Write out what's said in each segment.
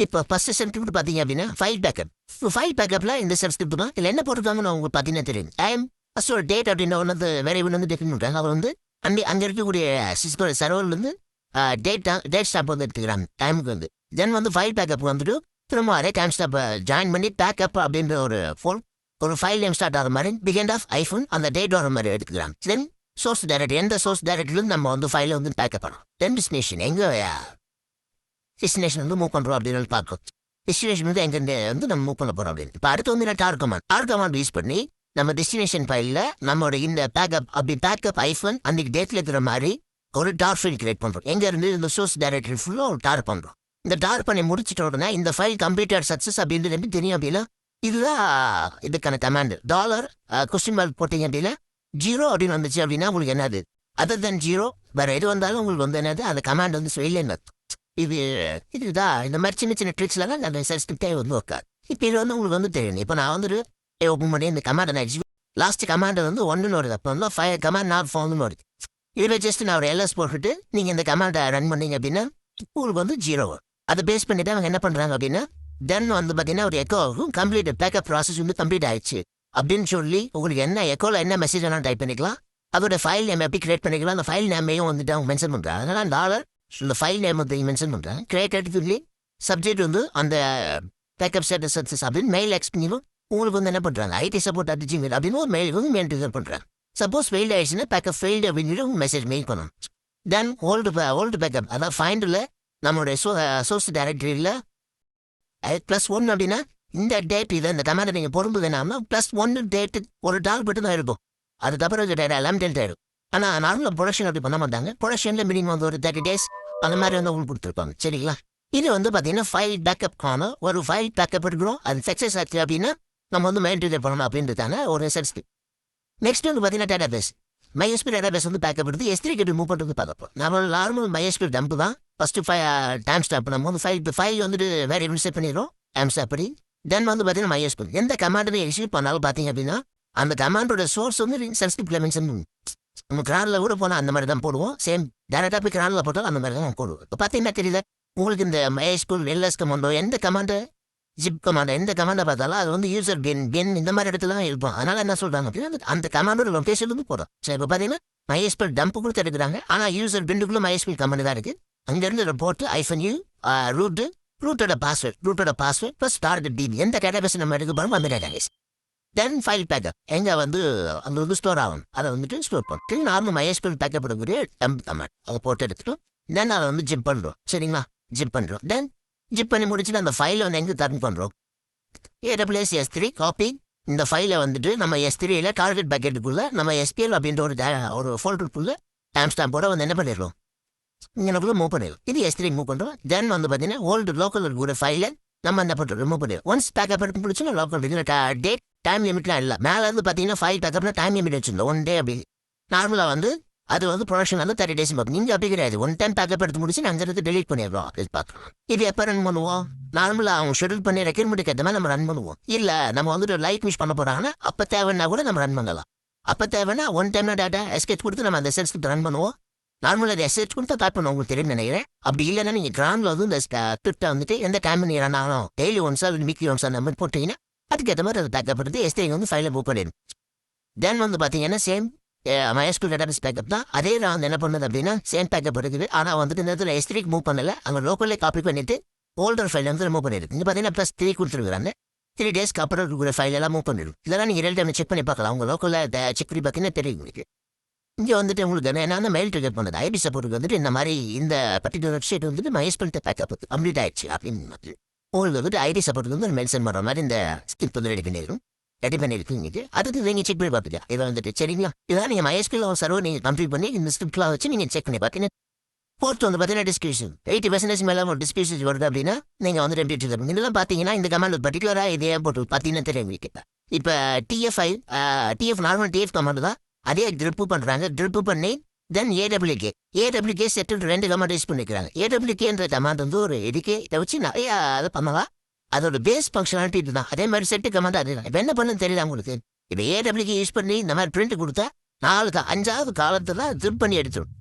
இப்போ first script பார்த்தீங்க அப்படின்னா ஃபைல் பேக்கப். ஃபைல் பேக்கப்பில் இந்த ஸ்கிரிப்ட் தான் இதில் என்ன போட்டிருக்காங்கன்னு உங்களுக்கு பார்த்தீங்கன்னா தெரியும். டைம் ஃபர்ஸ்ட் ஒரு டேட் அப்படின்னு ஒன்று வேரியபிள் வந்து டெஃபின் பண்ணுறாங்க. அவர் வந்து அங்கே இருக்கக்கூடிய சிஸ்டம் சர்வர்லேருந்து டேட் ஸ்டாப் வந்து எடுத்துக்கிறாங்க டைமுக்கு வந்து. தென் வந்து ஃபைல் பேக்கப் வந்துட்டு திரும்ப அதே டைம் ஸ்டாப் ஜாயின் பண்ணி பேக்கப் அப்படின்ற ஒரு ஃபைல் நேம் ஸ்டார்ட் ஆகிற மாதிரி பிகெண்ட் ஆஃப் ஐஃபோன் அந்த டேட் வர மாதிரி எடுத்துக்கிறாங்க. தென் சோர்ஸ் டைரக்ட் எந்த சோர்ஸ் டைரக்ட்லேருந்து நம்ம வந்து ஃபைலை வந்து பேக்கப் பண்ணோம். தென் டெஸ்டினேஷன் எங்கே டெஸ்டினேஷன் வந்து மூவ் பண்ணுறோம் அப்படின்னு பார்க்கும். டெஸ்டினேஷன் வந்து எங்கே வந்து நம்ம மூவ் பண்ண போகிறோம் அப்படின்னு. இப்போ அடுத்து வந்து டார் கமாண்ட் யூஸ் பண்ணி நம்ம டெஸ்டினேஷன் ஃபைலில் நம்மளோட இந்த பேக்கப் ஐஃபோன் அன்றைக்கி டேட்டில் இருக்கிற மாதிரி ஒரு டார் ஃபைல் கிரியேட் பண்ணுறோம். எங்கேருந்து இந்த சோர்ஸ் டைரக்டரி ஃபுல்லாக ஒரு டார் பண்ணுறோம். இந்த டார் பண்ணி முடிச்சிட்ட உடனே இந்த ஃபைல் கம்ப்ளீட்டட் சக்ஸஸ் அப்படின்றது எப்படி தெரியும் அப்படின்னா இதுதான் இதுக்கான கமாண்டு. $? போட்டிங்க அப்படின்னா 0 அப்படின்னு வந்துச்சு அப்படின்னா உங்களுக்கு என்னது அதர் தென் 0 வேறு எது வந்தாலும் உங்களுக்கு வந்து என்னது அந்த கமாண்ட் வந்து சொல்லி இதுதான் இந்த மாதிரி சின்ன சின்ன ட்ரிக்ஸ்லாம் அந்த ஸ்கிரிப்டே வந்து உட்காது. இப்போ இது வந்து உங்களுக்கு வந்து தெரியும். இப்போ நான் வந்துட்டு ஓப்பன் பண்ணி இந்த கமாண்டை நான் லாஸ்ட் கமாண்டை வந்து 1ன்னு வருது. அப்போ வந்து கமாண்ட் நாட் ஃபவுண்ட்னு வருது. இதில் ஜஸ்ட் நான் ஒரு எல்எஸ் போட்டுட்டு நீங்கள் இந்த கமாண்டை ரன் பண்ணீங்க அப்படின்னா உங்களுக்கு வந்து 0 வரும். அதை பேஸ் பண்ணிட்டு அவங்க என்ன பண்ணுறாங்க அப்படின்னா தென் வந்து பார்த்தீங்கன்னா ஒரு எக்கோ ஆகும். கம்ப்ளீட் பேக்கப் ப்ராசஸ் வந்து கம்ப்ளீட் ஆயிடுச்சு அப்படின்னு சொல்லி உங்களுக்கு என்ன எக்கோவில் என்ன மெசேஜ் வேணாலும் டைப் பண்ணிக்கலாம். அதோட ஃபைல் நேம் எப்படி கிரியேட் பண்ணிக்கலாம் அந்த ஃபைல் நேமையும் வந்துட்டு அவங்க மென்ஷன் பண்ணுறாங்க. அதனால் டாலர் இந்த ஃபைல் நேம் வந்து மென்ஷன் பண்ணுறாங்க. கிரியேட்டட் சொல்லி சப்ஜெக்ட் வந்து அந்த பேக்கப் ஸ்டேட்டஸ் அப்படின்னு மெயில் எக்ஸ்பிளினும் உங்களுக்கு வந்து என்ன பண்ணுறாங்க IT support@gmail அப்படின்னு ஒரு மெயில் வந்து மெயில் ரிசர்வ் பண்ணுறாங்க. சப்போஸ் ஃபெயில் ஆயிடுச்சுன்னா பேக்கப் ஃபெயில்டு அப்படின்னு மெசேஜ் மெயில் பண்ணணும். தென் ஓல்டு பேக்கப் அதாவது ஃபைண்டில் நம்மளுடைய சோர்ஸ் டைரக்டரியில் +1 அப்படின்னா இந்த டேட் இதை இந்த கமாண்டை நீங்கள் பொறுப்பு வேணாமல் +1 டேட்டு ஒரு டால் மட்டும் தான் இருக்கும். அது தவிர எல்லாம் டெல்ட் ஆயிடும். ஆனால் நார்மலாக ப்ரொடக்ஷன் அப்படி பண்ண மாட்டாங்க. ப்ரொடக்ஷனில் மினிமம் வந்து ஒரு 30 days அந்த மாதிரி வந்து உங்களுக்கு கொடுத்துருப்பாங்க. சரிங்களா? இது வந்து பார்த்தீங்கன்னா ஃபைல் பேக்கப்கான ஒரு ஃபைல் பேக்கப் எடுக்கிறோம். அது சக்ஸஸ் ஆச்சு அப்படின்னா நம்ம வந்து மெயின்டைன் பண்ணணும் அப்படின்றதான ஒரு சென்ஸ். நெக்ஸ்ட் வந்து பார்த்தீங்கன்னா டேட்டாபேஸ். MySQL டேட்டாபேஸ் வந்து பேக்கப் எடுத்து S3 கிட்ட மூவ் பண்ணுறது பார்க்கப்போ நம்ம நார்மல் MySQL டம்ப் தான் ஃபஸ்ட்டு டைம் ஸ்டாப் நம்ம வந்து ஃபைல் வந்துட்டு வேறு எப்படி செட் பண்ணிடுறோம் டைம் ஸ்டாப் பண்ணி. தென் வந்து பார்த்தீங்கன்னா MySQL எந்த கமாண்டை எக்ஸிக்யூட் பண்ணாலும் பார்த்தீங்க அப்படின்னா அந்த கமாண்டோட சோர்ஸ் வந்து சன்ஸ்கிரிப்டில் மென்ஷன் பண்ணுவோம். நம்ம கிரானில் கூட போனால் அந்த மாதிரி தான் போடுவோம். சேம் டேரக்டாக போய் கிரானில் போட்டாலும் அந்த மாதிரி தான் போடுவோம். இப்போ பார்த்தீங்கன்னா தெரியல உங்களுக்கு இந்த MySQL LS கமாண்டோ எந்த கமாண்டை ஜிப் கமாண்டோ எந்த கமாண்டை பார்த்தாலும் அது வந்து யூசர் பின் இந்த மாதிரி இடத்துல தான் இருக்கும். அதனால் என்ன சொல்கிறாங்க அப்படின்னா அந்த கமாண்டோட லொக்கேஷன் வந்து போடும். சரி இப்போ பார்த்தீங்கன்னா MySQL டம்ப் கூட எடுக்கிறாங்க. ஆனால் யூசர் பின்னுக்குள்ளே MySQL கமாண்ட் தான் இருக்குது. அங்கேருந்து போட்டு -u ரூட்டோட பாஸ்வேர்ட் ப்ளஸ் டார்கெட் எந்த டேட்டாபேஸ் நம்ம எடுக்க போகிறோம் அந்த டேட்டாபேஸ். தென் ஃபைல் பேக்கப் எங்கே வந்து அந்த வந்து ஸ்டோர் ஆகும் அதை வந்துட்டு ஸ்டோர் பண்ணிட்டு நார்மல் MySQL பேக்கப் எடுக்கக்கூடிய டம்ப் கமாண்ட் அதை போட்டு எடுத்துட்டோம். தென் அதை வந்து ஜிப் பண்ணுறோம். சரிங்களா? ஜிப் பண்ணுறோம். தென் ஜிப் பண்ணி முடிச்சுட்டு அந்த ஃபைலை வந்து எங்கே டர்ன் பண்ணுறோம் AWS S3 காப்பி இந்த ஃபைலை வந்துட்டு நம்ம S3யில் டார்கெட் பேக்கெட்டுக்குள்ளே நம்ம SQL அப்படின்ற ஒரு ஃபோல்டருக்குள்ளே டைம் ஸ்டாம்போட வந்து என்ன பண்ணிடுறோம் இங்கனக்குள்ளே மூவ் பண்ணிடுறோம். இது S3 மூவ் பண்ணுறோம். தென் வந்து பார்த்தீங்கன்னா ஓல்டு லோக்கல் இருக்கிற ஃபைலை நம்ம என்ன பண்ணுறோம் ரிமூவ் பண்ணிடுறோம். ஒன்ஸ் பேக்கப் எடுத்து முடிச்சுன்னா லோக்கல் டேட் டைம் லிமிட்லாம் இல்லை. மேலே வந்து பார்த்தீங்கன்னா ஃபைல் பேக்கப்னா டைம் லிமிட் வச்சுருந்தோம் 1 day அப்படி. நார்மலாக வந்து அது வந்து ப்ரொடக்ஷன் வந்து 30 days பார்ப்போம். நீங்கள் அப்படி கிடையாது. 1 time பேக்கப் எடுத்து முடிச்சு நாங்கள் எடுத்து டெலிட் பண்ணிடுறோம் அப்படின்னு பார்க்குறோம். இது எப்போ ரன் பண்ணுவோம் நார்மலாக அவங்க ஷெடியூல் பண்ணி ரெக்யூர்மெண்ட்டுக்கு ஏற்ற மாதிரி நம்ம ரன் பண்ணுவோம். இல்லை நம்ம வந்துட்டு லைட் மிஸ் பண்ண போகிறாங்கன்னா அப்போ தேவைன்னா கூட நம்ம ரன் பண்ணலாம். அப்போ தேவைன்னா 1 time டேட்டா எஸ்கேச் கொடுத்து நம்ம அந்த செல்ஸ்க்கு ரன் பண்ணுவோம். நார்மலாக அதை எஸ்கேச் கொடுத்து காட் பண்ண உங்களுக்கு தெரியும் நினைக்கிறேன். அப்படி இல்லைன்னா நீங்கள் கிராமில் வந்து இந்த ஸ்கிரிப்டை வந்துட்டு எந்த டைம் நீங்கள் ரன் ஆகணும் டெய்லி ஒன்ஸா வீக்லி ஒன்ஸா அந்த மாதிரி போட்டிங்கன்னா அதுக்கேற்ற மாதிரி அதை பேக்கப் எடுத்து S3 வந்து ஃபைலை மூவ் பண்ணிடும். தென் வந்து பார்த்தீங்கன்னா சேம் MySQL டேட்டாபேஸ் பேக்கப் தான். அதே நான் வந்து என்ன பண்ணுது அப்படின்னா சேம் பேக்கப் இருக்குது. ஆனால் வந்துட்டு இந்த இடத்துல S3 மூவ் பண்ணலை. அங்கே லோக்கல்லே காப்பி பண்ணிவிட்டு ஓல்டர் ஃபைல் வந்து மூவ் பண்ணிடுது. இங்கே பார்த்தீங்கன்னா +3 கொடுத்துருக்குறாங்க. 3 daysக்கு அப்புறம் இருக்கிற ஃபைல் எல்லாம் மூவ் பண்ணிடும். இதெல்லாம் நீங்கள் ரியல் டைம் செக் பண்ணி பார்க்கலாம். உங்கள் லோக்கலில் செக் பண்ணி பார்த்தீங்கன்னா தெரியும் உங்களுக்கு. இங்கே வந்துட்டு உங்களுக்கு என்னென்ன மெயில் ட்ரிகர் பண்ணுது IT சப்போர்ட்டுக்கு வந்துட்டு இந்த மாதிரி இந்த பர்டிகுலர் வெப்சைட் வந்துட்டு MySQL பேக்கப் கம்ப்ளீட் ஆயிடுச்சு அப்படின்னு உங்களுக்கு வந்துட்டு IT சப்போர்ட்டுக்கு வந்து மென்ஷன் பண்ணுற மாதிரி இந்த ஸ்கிரிப்ட் வந்து ரெடி பண்ணியிருக்கீங்க. அதுக்கு நீங்கள் செக் பண்ணி பார்த்துக்கா இதை வந்துட்டு. சரிங்களா? இதான் நீங்கள் MySQL சர்வர் நீங்கள் கம்ப்ளீட் பண்ணி இந்த ஸ்கிரிப்ட்லாம் வச்சு நீங்கள் செக் பண்ணி பார்த்தீங்கன்னா ஃபோர்த் வந்து பார்த்தீங்கன்னா டிஸ்கிரிப்ஷன் 80% மேலே ஒரு டிஸ்கிரிப்ஷன் வருது அப்படின்னா நீங்கள் வந்து ரெடி வச்சுருக்கணும். இதெல்லாம் பார்த்தீங்கன்னா இந்த கமாண்ட் பர்டிகுலராக இதே போட்டு பார்த்தீங்கன்னா தெரியும். இப்போ TF நார்மல் TF கமாண்ட் தான் அதே ட்ரிப்பு பண்ணுறாங்க. ட்ரிப்பு பண்ணி தென் AWK செட்டு 2 கமாண்ட் யூஸ் பண்ணிக்கிறாங்க. AWKன்ற கமாண்ட் வந்து ஒரு இதுக்கே இதை வச்சு நிறைய அதை பண்ணலாம். அதோட பேஸ் ஃபங்க்ஷனாலிட்டி இதுதான். அதே மாதிரி செட்டு கமாண்ட் அதுதான். இப்போ என்ன பண்ணுன்னு தெரியல உங்களுக்கு. இப்போ AWK யூஸ் பண்ணி இந்த மாதிரி பிரிண்ட் கொடுத்தா 5வது காலத்தில் ட்ரிப் பண்ணி எடுத்துடும்.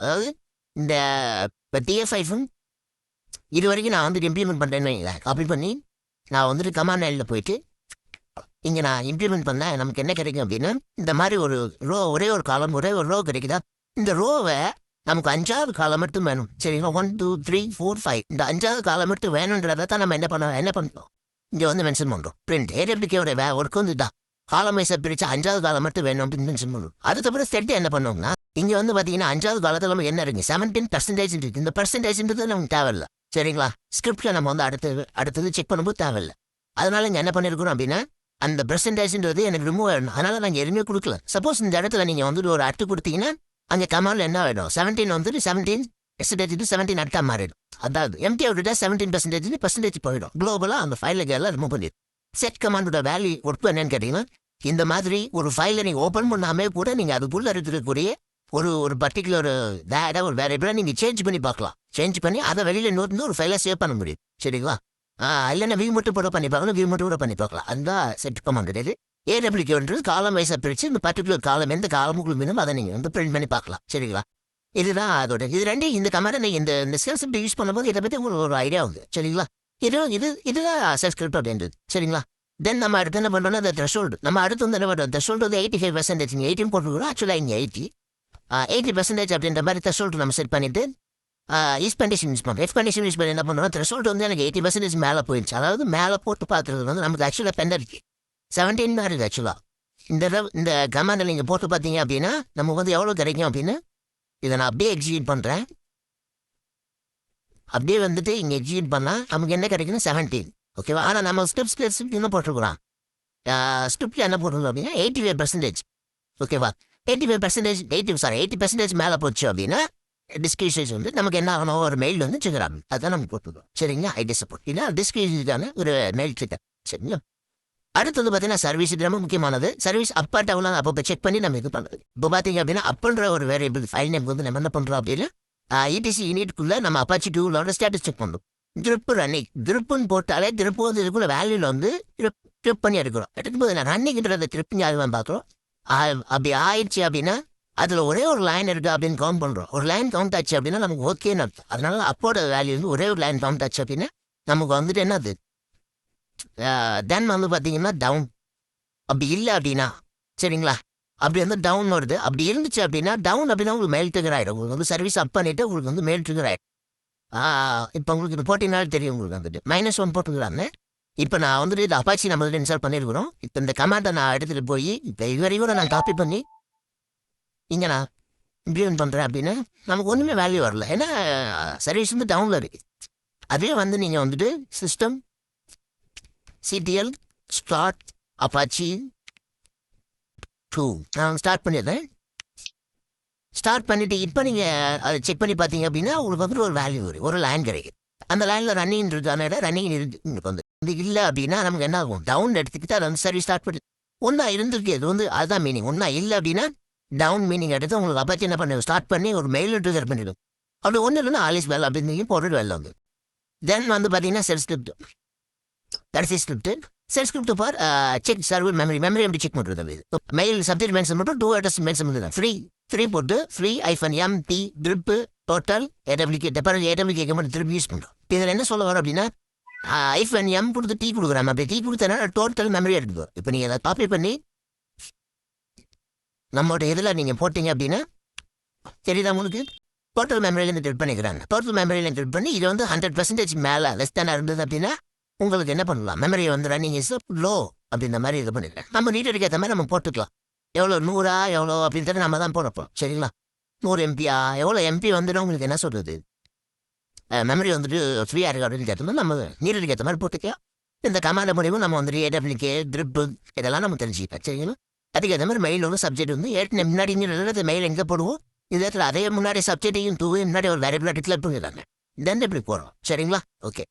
அதாவது இந்த இப்போ TF5 இது வரைக்கும் நான் வந்துட்டு இம்ப்ளிமெண்ட் பண்ணுறேன்னு காப்பி பண்ணி நான் வந்துட்டு கமாண்ட் லைனில் போயிட்டு இங்கே நான் இம்ப்ளிமெண்ட் பண்ணால் நமக்கு என்ன கிடைக்கும் அப்படின்னா இந்த மாதிரி ஒரு ஒரே ஒரு காலம் ஒரே ஒரு ரோ கிடைக்குதா. இந்த ரோவை நமக்கு 5வது காலம் மட்டும் வேணும். சரிங்களா, 1 2 3 4 5 இந்த 5வது காலம் மட்டும் வேணுன்றதை தான் நம்ம என்ன பண்ணோம் இங்கே வந்து மென்ஷன் பண்ணுறோம். பிரிண்ட் ஏடபிள்யூகேயோட ஒர்க் வந்து தான் காலம் வைஸை பிரித்து 5வது காலம் மட்டும் வேணும் அப்படின்னு மென்ஷன் பண்ணுறோம். அதுக்கப்புறம் செட்டு என்ன பண்ணுவோம்னா இங்கே வந்து பார்த்தீங்கன்னா 5வது காலத்தில் நம்ம என்ன இருக்கு 17% இருக்கு. இந்த பர்சன்டேஜ்ன்றது நமக்கு தேவையில்லை. சரிங்களா, ஸ்கிரிப்டில் நம்ம வந்து அடுத்தது செக் பண்ணும்போது தேவையில்லை. அதனால இங்கே என்ன பண்ணியிருக்கிறோம் அப்படின்னா அந்த பெர்சன்டேஜ்ன்றது எனக்கு ரிமூவ் ஆகிடணும். அதனால நாங்கள் எதுவுமே கொடுக்கல. சப்போஸ் இந்த இடத்துல நீங்கள் வந்துட்டு ஒரு அட்டு கொடுத்தீங்கன்னா அங்கே கமாண்டில் என்ன ஆகிடும் 17 வந்துட்டு 17% 17 அட்டா மாறிடும். அதாவது எம்டி விட்டுட்டா 17% போயிடும். குளோபலாக அந்த ஃபைலுக்கு எல்லாம் ரிமூவ் பண்ணிடும். செட் கமாண்டோட வேல்யூ ஒர்க் என்னன்னு கேட்டிங்கன்னா இந்த மாதிரி ஒரு ஃபைலை நீங்கள் ஓப்பன் பண்ணாமே கூட நீங்கள் அதுக்குள்ளே இருக்கக்கூடிய ஒரு பர்டிகுலர் ஒரு வேரியபிளை நீங்கள் சேஞ்ச் பண்ணி பார்க்கலாம். சேஞ்ச் பண்ணி அதை வெளியில் இன்னொரு ஒரு ஃபைலை சேவ் பண்ண முடியும். சரிங்களா, இல்லைன்னா வியூ மட்டும் கூட பண்ணி பார்க்கலாம், வியூ மட்டும் கூட பண்ணி பார்க்கலாம். அதுதான் செட் கமாண்ட் கிடையாது. ஏடபிள்யூகேன்றது காலம் வைஸாக பிரித்து இந்த பர்டிகுலர் காலம் எந்த காலமுக்குள்ள வேணும் அதை நீங்கள் வந்து பிரிண்ட் பண்ணி பார்க்கலாம். சரிங்களா, இதுதான் அதோட இது ரெண்டு. இந்த கமாண்டை நீங்கள் இந்த ஸ்கிரிப்ட் யூஸ் பண்ணும்போது இதை பற்றி உங்களுக்கு ஒரு ஐடியா வந்து. சரிங்களா, இதுதான் ஸ்கிரிப்ட் அப்படின்றது. சரிங்களா, தென் நம்ம அடுத்து என்ன பண்ணுறோம்னா அந்த த்ரெஷோல்டு நம்ம அடுத்து வந்து என்ன பண்ணுறோம் த்ரெஷோல்டு வந்து 85% நீங்கள் 18 போட்டுருக்கோம். ஆக்சுவலாக இங்கே 80% அப்படின்ற மாதிரி த்ரெஷோல்டு நம்ம செட் பண்ணிட்டு ஈஸ் கண்டிஷன் யூஸ் பண்ணுறோம். கண்டிஷன் யூஸ் பண்ணி என்ன பண்ணுறோம் த்ரெஷோல்டு வந்து எனக்கு 80% மேலே போயிடுச்சு. அதாவது மேலே போட்டு பார்த்துறது வந்து நமக்கு ஆக்சுவலாக பெண்டருக்கு 17 தான் இருக்குது. ஆக்சுவலாக இந்த கமாண்டில் நீங்கள் போட்டு பார்த்தீங்க அப்படின்னா நமக்கு வந்து எவ்வளோ கிடைக்கும் அப்படின்னு இதை நான் அப்படியே எக்ஸிக்யூட் பண்ணுறேன். அப்படியே வந்துட்டு இங்கே எக்ஸிக்யூட் பண்ணால் நமக்கு என்ன கிடைக்குன்னா 17. ஓகேவா, ஆனால் நம்ம ஸ்கிரிப்ட் இன்னும் போட்டிருக்கிறோம். ஸ்கிரிப்டில் என்ன போட்டிருக்கோம் அப்படின்னா 85%. ஓகேவா, 80% மேலே போச்சு அப்படின்னா டிஸ்கிரிப்ஷன் வந்து நமக்கு என்ன ஆகணும் ஒரு மெயில் வந்து வச்சுக்கிறாங்க. அதுதான் நம்ம போட்டுருக்கோம். சரிங்களா, ஐடி சப்போர்ட் இல்லை டிஸ்கிரிப்ஷனுக்கான ஒரு மெயில் ட்ரிக்கர். சரிங்களா, அடுத்தது பார்த்தீங்கன்னா சர்வீஸ் இது ரொம்ப முக்கியமானது. சர்வீஸ் அப்பா டவுன் அப்போ செக் பண்ணி நம்ம இது பண்ணுறது. இப்போ பார்த்தீங்க அப்படின்னா அப்புன்ற ஒரு வேரியபிள் ஃபைல் நேம் வந்து நம்ம என்ன பண்ணுறோம் அப்படின்னா இடிசி யூனிட்குள்ளே நம்ம அப்பாச்சி டூலோட ஸ்டேட்டஸ் செக் பண்ணுறோம். ட்ரிப்பு ரன்னிங் ட்ரிப்புன்னு போட்டாலே ட்ரிப்பு வந்து இதுக்குள்ள வேல்யூவில் வந்து ட்ரிப் பண்ணி எடுக்கிறோம். எடுக்கும்போது நான் ரன்னிங்கிறத ட்ரிப் ஆகுவேன் பார்க்குறோம். அப்படி ஆயிடுச்சு அப்படின்னா அதில் ஒரே ஒரு லைன் இருக்குது அப்படின்னு கவுண்ட் பண்ணுறோம். ஒரு லைன் கவுண்ட் ஆச்சு அப்படின்னா நமக்கு ஓகேன்னு அர்த்தம். அதனால அப்போட வேல்யூ வந்து ஒரே ஒரு லைன் கவுண்ட் ஆச்சு அப்படின்னா நமக்கு வந்துட்டு என்னது தென் வந்து பார்த்தீங்கன்னா டவுன். அப்படி இல்லை அப்படின்னா சரிங்களா அப்படி வந்து டவுன் வருது. அப்படி இருந்துச்சு அப்படின்னா டவுன் அப்படின்னா உங்களுக்கு மெயில் ட்ரிகர் ஆகிடும். உங்களுக்கு வந்து சர்வீஸ் அப் பண்ணிவிட்டு உங்களுக்கு வந்து மெயில் ட்ரிகர் ஆகிடும். இப்போ உங்களுக்கு இது போட்டினாலும் தெரியும் உங்களுக்கு வந்துட்டு -1 போட்டுக்கிறாங்க. இப்போ நான் வந்துட்டு இது அப்பாச்சி நம்ம வந்துட்டு இன்ஸ்டால் பண்ணியிருக்கிறோம். இப்போ இந்த கமாண்டை நான் எடுத்துகிட்டு போய் இப்போ இதுவரைக்கும் நான் காப்பி பண்ணி இங்கே நான் இம்ப்ளிமெண்ட் பண்ணுறேன் அப்படின்னா நமக்கு ஒன்றுமே வேல்யூ வரல. ஏன்னா சர்வீஸ் வந்து டவுனில் இருக்குது. அதே வந்து நீங்கள் வந்துட்டு சிஸ்டம் சிடிஎல் ஸ்டார்ட் அப்பாச்சி 2 நான் ஸ்டார்ட் பண்ணிடுறேன். ஸ்டார்ட் பண்ணிவிட்டு இப்போ நீங்கள் அதை செக் பண்ணி பார்த்தீங்க அப்படின்னா உங்களுக்கு வந்து ஒரு வேல்யூ வரும், ஒரு லைன் கிடைக்கும். அந்த லைனில் ரன்னிங் இருக்கான ரன்னிங் உங்களுக்கு வந்து இது இல்லை அப்படின்னா நமக்கு என்ன ஆகும் டவுன் எடுத்துக்கிட்டு அதை வந்து சர்வீஸ் ஸ்டார்ட் பண்ணி ஒன்றா இருந்திருக்கு. அது வந்து அதுதான் மீனிங். ஒன்றா இல்லை அப்படின்னா டவுன் மீனிங் எடுத்து உங்களுக்கு அப்பாச்சி என்ன பண்ணி ஸ்டார்ட் பண்ணி ஒரு மெயில் ட்ரிகர் பண்ணிடும். அப்படி ஒன்று இல்லைன்னா ஆலிஸ் வேலை அப்படின்னு போட்டு வேலை வந்து தென் வந்து பார்த்தீங்கன்னா செல் ஸ்கிரிப்ட் கடைசி script sell script for check server memory எப்படி செக் பண்ணுறது மெயில் சப்ஜெக்ட் மென்ஷன் மட்டும் 2 அட்ரஸ் மென்ஷன் பண்ணுறது ஃப்ரீ போட்டு ஃப்ரீ -MT ட்ரிப்பு டோட்டல் ஏடபிள்யூகே மட்டும் திருப்பி யூஸ் பண்ணுறோம். இதில் என்ன சொல்ல வரோம் அப்படின்னா -M கொடுத்து T கொடுக்குறாங்க. அப்படி T கொடுத்தனா டோட்டல் மெமரி எடுத்துக்கோ. இப்போ நீங்கள் அதை காப்பி பண்ணி நம்மளோட இதில் நீங்கள் போட்டிங்க அப்படின்னா தெரியுதா உங்களுக்கு டோட்டல் மெமரியிலேருந்து ட்ரிப் பண்ணிக்கிறாங்க. டோட்டல் மெமரியில் ட்ரிப் பண்ணி இது வந்து 100% மேலே லெஸ் தேனாக இருந்தது அப்படின்னா உங்களுக்கு என்ன பண்ணலாம் மெமரியை வந்து ரன்னிங் இஸ் லோ அப்படின்ற மாதிரி இது பண்ணிக்கலாம். நம்ம நீட்டுக்கு ஏற்ற மாதிரி நம்ம போட்டுக்கலாம். எவ்வளோ 100 எவ்வளோ அப்படின்றது நம்ம தான் போடப்போம். சரிங்களா, 100 MB எவ்வளோ MP வந்துடும் உங்களுக்கு என்ன சொல்கிறது மெமரி வந்துட்டு ஃப்ரீயாக இருக்குது அப்படின்னு கேட்டோம்னா நம்ம நீட்டுக்கு ஏற்ற மாதிரி போட்டுக்கலாம். இந்த கமாண்ட் மூலியமும் நம்ம வந்துட்டு ஏடபிள்யூகே ட்ரிப்பு இதெல்லாம் நம்ம தெரிஞ்சுக்கலாம். சரிங்களா, அதுக்கு ஏற்ற மாதிரி மெயில் வந்து சப்ஜெக்ட் வந்து ஏற்கனவே முன்னாடி இந்த மெயில் எங்கே போடுவோம் இது இடத்துல அதே முன்னாடி சப்ஜெக்டையும் முன்னாடி ஒரு வேரியபிளாக டிக்ளேர் பண்ணிடுறாங்க. தென் எப்படி போடுறோம். சரிங்களா, ஓகே.